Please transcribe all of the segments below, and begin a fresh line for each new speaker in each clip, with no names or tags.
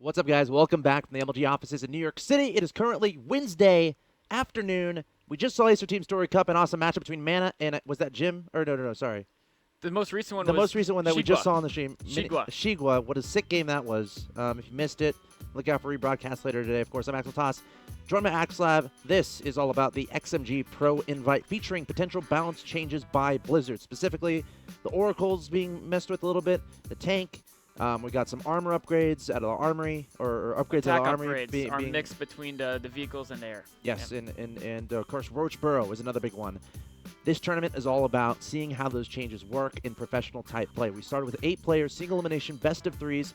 What's up, guys? Welcome back from the MLG offices in New York City. It is currently Wednesday afternoon. We just saw Acer Team Story Cup, an awesome matchup between Mana and, was that Jim? Or no, sorry.
The most recent one
The
was
most recent one that we just saw on the stream.
Shigwa.
What a sick game that was. If you missed it, look out for rebroadcast later today. Of course, I'm Axel Toss, joined by Axlab. This is all about the XMG Pro Invite, featuring potential balance changes by Blizzard. Specifically, the Oracles being messed with a little bit, the tank. We got some armor upgrades out of the armory, or upgrades out of the armory.
Upgrades are mixed between the vehicles and the air.
Yes,
yep.
and of course, Roach Burrow is another big one. This tournament is all about seeing how those changes work in professional type play. We started with 8 players, single elimination, best of 3s,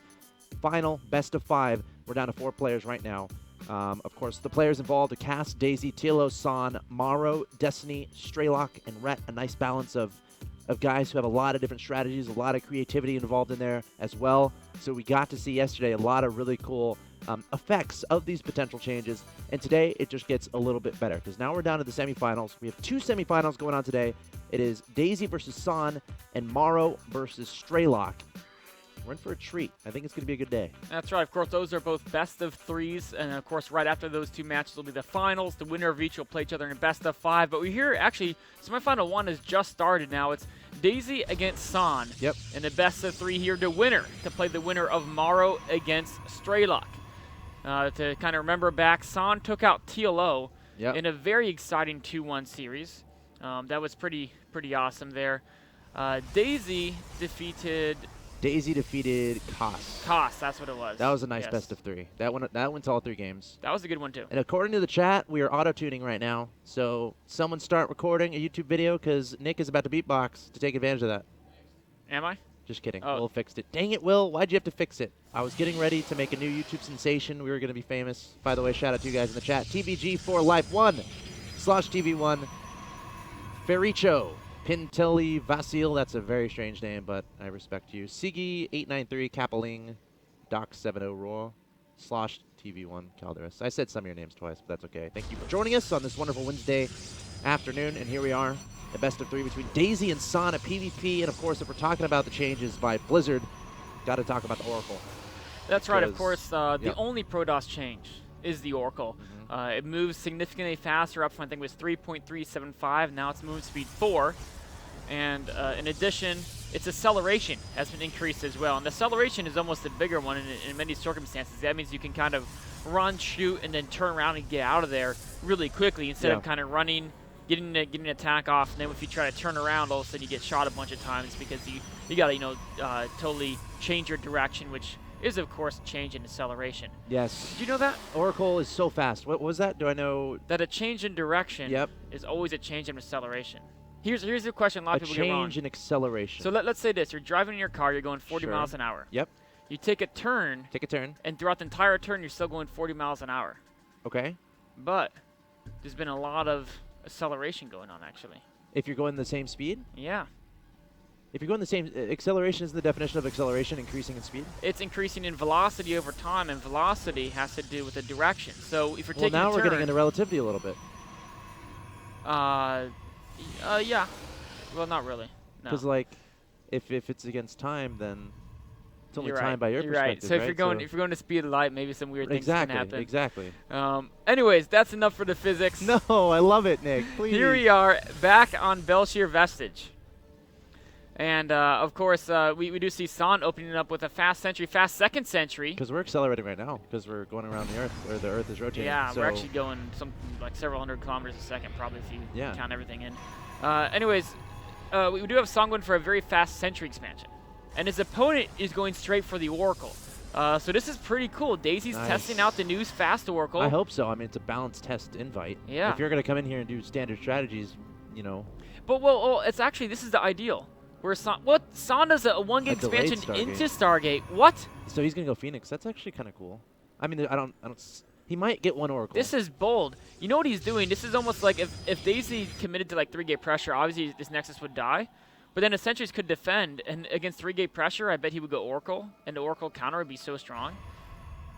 final, best of 5. We're down to 4 players right now. Of course, the players involved are Cass, Daisy, Tilo, San, Maro, Destiny, Straylock, and Rhett. A nice balance of guys who have a lot of different strategies, a lot of creativity involved in there as well. So we got to see yesterday a lot of really cool effects of these potential changes. And today it just gets a little bit better because now we're down to the semifinals. We have 2 semifinals going on today. It is Daisy versus San and Maro versus Straylock. We're in for a treat. I think it's going to be a good day.
That's right. Of course, those are both best of 3s. And, of course, right after those 2 matches will be the finals. The winner of each will play each other in best of 5. But we hear, actually, semifinal 1 has just started now. It's Daisy against San.
Yep.
In the best of 3 here, the winner to play the winner of Maro against Straylock. To kind of remember back, San took out TLO in a very exciting 2-1 series. That was pretty awesome there. Daisy defeated Koss. Koss, that's what it was.
That was a nice best of 3. That went to all 3 games.
That was a good one, too.
And according to the chat, we are auto-tuning right now. So someone start recording a YouTube video because Nick is about to beatbox to take advantage of that.
Am I?
Just kidding.
Oh.
Will fixed it. Dang it, Will. Why'd you have to fix it? I was getting ready to make a new YouTube sensation. We were going to be famous. By the way, shout out to you guys in the chat. TVG4Life1/TV1. Fericho. Pintelli Vasil, that's a very strange name, but I respect you. Sigi893, Capeling, Doc70 Raw, /TV1 Calderas. I said some of your names twice, but that's okay. Thank you for joining us on this wonderful Wednesday afternoon, and here we are, the best of 3 between Daisy and San at PvP, and of course, if we're talking about the changes by Blizzard, got to talk about the Oracle.
That's right, of course, the only ProDOS change is the Oracle. It moves significantly faster up from, I think it was 3.375, now it's movement speed 4. And in addition, its acceleration has been increased as well. And the acceleration is almost a bigger one in many circumstances. That means you can kind of run, shoot, and then turn around and get out of there really quickly instead of kind of running, getting an attack off, and then if you try to turn around, all of a sudden you get shot a bunch of times because you got to, totally change your direction, which is, of course, change in acceleration.
Yes.
Did you know that?
Oracle is so fast. What was that? Do I know?
That a change in direction is always a change in acceleration. Here's the question a lot of people get wrong.
A change in acceleration.
So let's say this. You're driving in your car. You're going 40 miles an hour.
Yep.
You take a turn. And throughout the entire turn, you're still going 40 miles an hour.
Okay.
But there's been a lot of acceleration going on, actually.
If you're going the same speed?
Yeah.
If you're going the same, acceleration is the definition of acceleration, increasing in speed?
It's increasing in velocity over time, and velocity has to do with the direction. So if you're taking a turn...
Well, now we're getting into relativity a little bit.
Yeah. Well, not really. No.
Because, like, if it's against time, then it's only time by your
perspective,
right.
So if you're going to speed of light, maybe some weird things can happen.
Exactly.
Anyways, that's enough for the physics.
No, I love it, Nick. Please.
Here we are, back on Belshir Vestige. And, of course, we do see San opening up with a fast second century.
Because we're accelerating right now, because we're going around the Earth, or the Earth is rotating.
Yeah, we're actually going several hundred kilometers a second, probably, if you count everything in. Anyways, we do have San going for a very fast century expansion. And his opponent is going straight for the Oracle. So this is pretty cool. Daisy's testing out the new fast Oracle.
I hope so. I mean, it's a balanced test invite.
Yeah.
If you're going to come in here and do standard strategies,
But, well, it's actually, this is the ideal. Where San does a 1-game expansion into Stargate. What?
So he's gonna go Phoenix. That's actually kind of cool. I mean, I don't. He might get one Oracle.
This is bold. You know what he's doing? This is almost like if Daisy committed to like 3-gate pressure, obviously this Nexus would die. But then the Sentries could defend, and against 3-gate pressure, I bet he would go Oracle, and the Oracle counter would be so strong.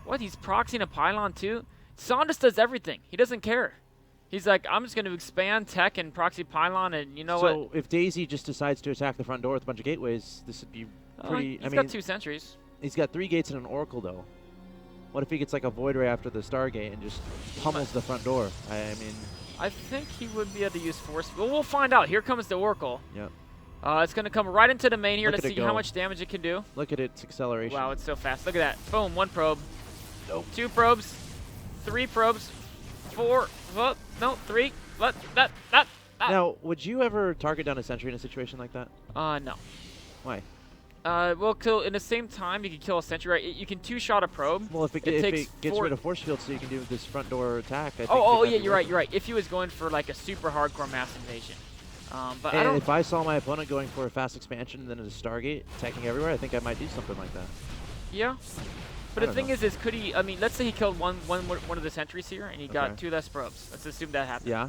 What? He's proxying a pylon too? San just does everything. He doesn't care. He's like, I'm just going to expand tech and proxy pylon, and you know what?
So if Daisy just decides to attack the front door with a bunch of gateways, this would be pretty...
He's got 2 sentries.
He's got 3 gates and an Oracle, though. What if he gets like a Void Ray after the Stargate and just pummels the front door? I mean...
I think he would be able to use Force. Well, we'll find out. Here comes the Oracle.
Yep.
It's going to come right into the main here.
Look
Let's see how much damage it can do.
Look at its acceleration.
Wow, it's so fast. Look at that. Boom, 1 probe.
Nope.
2 probes. 3 probes. 4. Oh, no, 3.
Now, would you ever target down a sentry in a situation like that?
No.
Why?
Well, in the same time, you can kill a sentry, right? You can 2-shot a probe.
Well, if it gets rid of force field, so you can do this front door attack. I think
yeah, you're right. If he was going for like a super hardcore mass invasion. But
and if I saw my opponent going for a fast expansion and then a Stargate attacking everywhere, I think I might do something like that.
Yeah. But the thing is, could he? I mean, let's say he killed one of the sentries here, and he got 2 less probes. Let's assume that happened.
Yeah.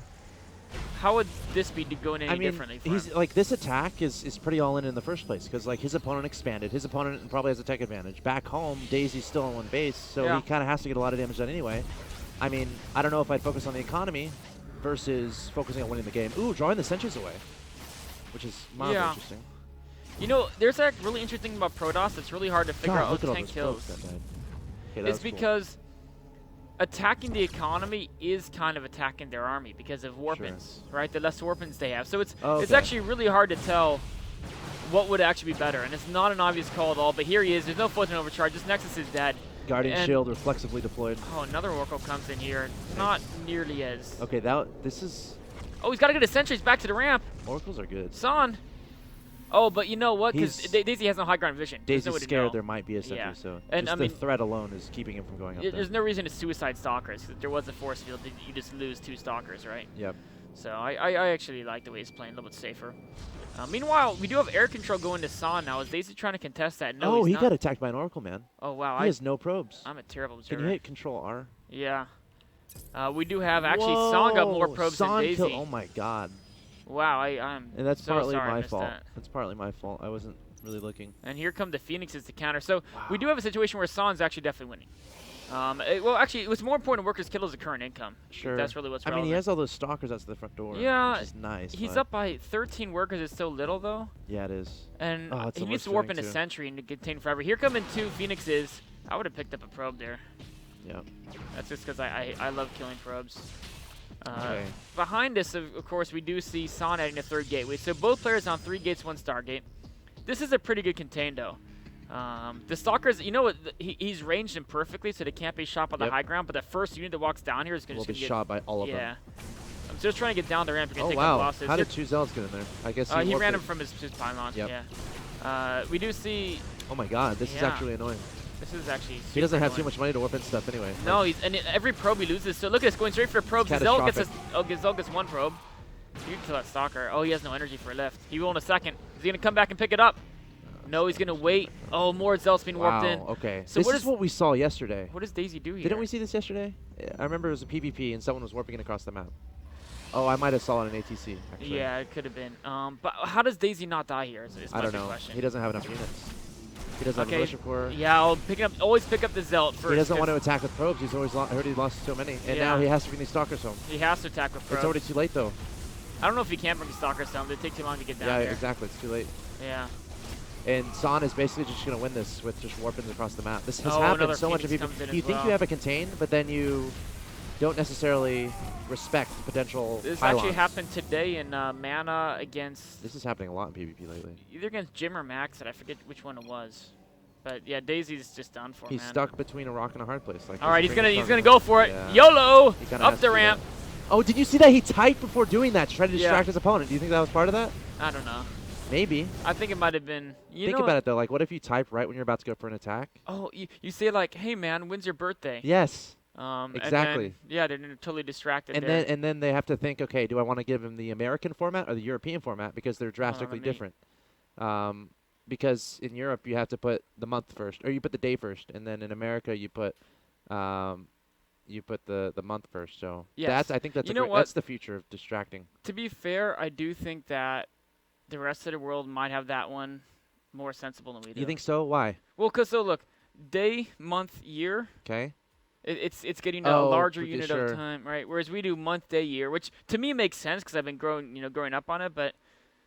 How would this be going any differently for him?
Like this attack is pretty all in the first place because like his opponent expanded, his opponent probably has a tech advantage. Back home, Daisy's still on 1 base, so he kind of has to get a lot of damage done anyway. I mean, I don't know if I'd focus on the economy versus focusing on winning the game. Ooh, drawing the sentries away, which is mildly interesting.
You know, there's a really interesting thing about Protoss that's really hard to figure out.
Look at
10 kills.
Okay,
it's because attacking the economy is kind of attacking their army because of warpins, right? The less warpins they have. So it's actually really hard to tell what would actually be better. And it's not an obvious call at all, but here he is. There's no photon overcharge. This Nexus is dead.
Guardian Shield reflexively deployed.
Oh, another Oracle comes in here. Not nearly as...
Okay, this is...
Oh, he's got to get his sentries back to the ramp.
Oracles are good.
Son. Oh, but you know what? Because Daisy has no high ground vision.
Daisy's scared there might be a sentry, so
and
just the threat alone is keeping him from going up there.
There's no reason to suicide Stalkers. If there was a force field, you just lose 2 Stalkers, right?
Yep.
So I actually like the way he's playing, a little bit safer. Meanwhile, we do have air control going to San now. Is Daisy trying to contest that? No,
he got attacked by an Oracle, man.
Oh, wow.
He has no probes.
I'm a terrible observer.
Can you hit Control R?
Yeah. We do have actually San got more probes than Daisy.
Oh, my God.
Wow, I'm
and that's
so
partly
sorry
my fault. That's partly my fault. I wasn't really looking.
And here come the Phoenixes to counter. So we do have a situation where San's actually definitely winning. Well, actually, what's more important to workers kill is the current income.
Sure.
That's really what's
relevant.
relevant.
He has all those stalkers out to the front door.
Yeah.
Which is nice.
He's up by 13 workers. It's still little, though.
Yeah, it is.
And he needs to warp into Sentry and to contain forever. Here come in 2 Phoenixes. I would have picked up a probe there.
Yeah.
That's just because I love killing probes.
Okay.
Behind us, of course, we do see San adding a 3rd gateway. So both players on 3 gates, 1 Stargate. This is a pretty good contain, though. The Stalkers, you know what? He's ranged them perfectly, so they can't be shot by the high ground. But the first unit that walks down here is going to
be shot by all of them.
Yeah. I'm just trying to get down the ramp.
Oh, wow. How did 2 Zealots get in there? I guess
he ran him from his pylon.
Yep.
Yeah. We do see...
Oh, my God. This is actually annoying.
This is actually
He doesn't have too much money to warp in stuff anyway.
No, and every probe he loses. So look at this, going straight for probes. Zealot gets 1 probe. You can kill that Stalker. Oh, he has no energy for a lift. He will in a second. Is he going to come back and pick it up? No, he's going to wait. Oh, more Zealots being warped in.
Okay. So this is what we saw yesterday.
What does Daisy do here?
Didn't we see this yesterday? I remember it was a PvP and someone was warping it across the map. Oh, I might have saw it in ATC, actually.
Yeah, it could have been. But how does Daisy not die here?
I don't know.
Question.
He doesn't have enough units. He doesn't have a militia corps.
Yeah, always pick up the Zealot first.
He doesn't want to attack with probes. He's always already lost so many. And now he has to bring these Stalkers home.
He has to attack with probes.
It's already too late, though.
I don't know if he can bring the Stalkers home. They take too long to get down there.
Yeah, exactly. It's too late.
Yeah.
And San is basically just going to win this with just warpins across the map. This has happened so much of people. You think you have a contain, but then you don't necessarily respect potential
This
pylons.
actually happened today in Mana against...
This is happening a lot in PvP lately.
Either against Jim or Max, and I forget which one it was. But yeah, Daisy's just done for,
He's stuck between a rock and a hard place. Like
all right, he's gonna go for it. Yeah. YOLO! Up the ramp.
Oh, did you see that? He typed before doing that to try to distract his opponent. Do you think that was part of that?
I don't know.
Maybe.
I think it might have been.
Think about it, though. Like, what if you type right when you're about to go for an attack?
Oh, you say, like, hey, man, when's your birthday?
Yes. Exactly.
They're totally distracted
and then they have to think, okay, do I want to give him the American format or the European format? Because they're drastically different. Because in Europe, you have to put the month first, or you put the day first. And then in America, you put the month first. So I think that's that's the future of distracting.
To be fair, I do think that the rest of the world might have that one more sensible than we do.
You think so? Why?
Well, because look, day, month, year.
Okay.
It's getting a larger unit of time, right? Whereas we do month, day, year, which to me makes sense because I've been growing up on it. But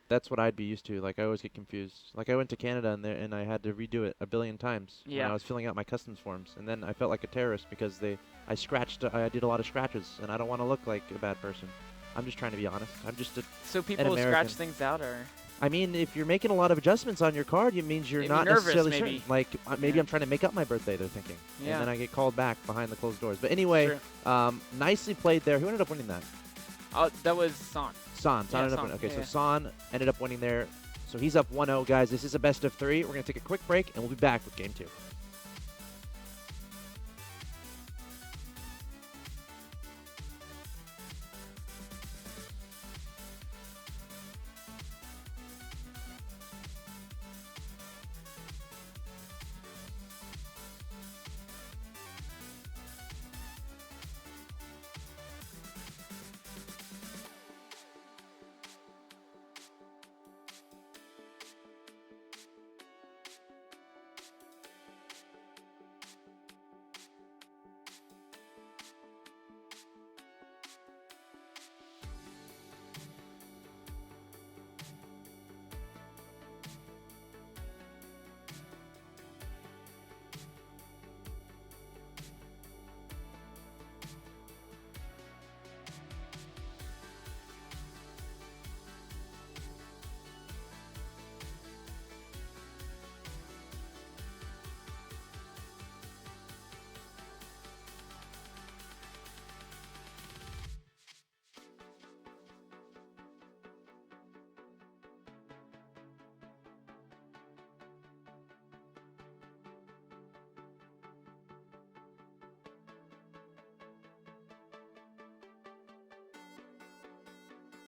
That's what I'd be used to. Like, I always get confused. Like, I went to Canada and I had to redo it a billion times when I was filling out my customs forms. And then I felt like a terrorist because I did a lot of scratches, and I don't want to look like a bad person. I'm just trying to be honest. I'm just
So people scratch things out, or?
I mean, if you're making a lot of adjustments on your card, it means you're not necessarily certain. Like, maybe I'm trying to make up my birthday, they're thinking. Yeah. And then I get called back behind the closed doors. But anyway, nicely played there. Who ended up winning that?
That was San.
San ended up winning. Okay, so San ended up winning there. So he's up 1-0, guys. This is a best of 3. We're going to take a quick break, and we'll be back with Game 2.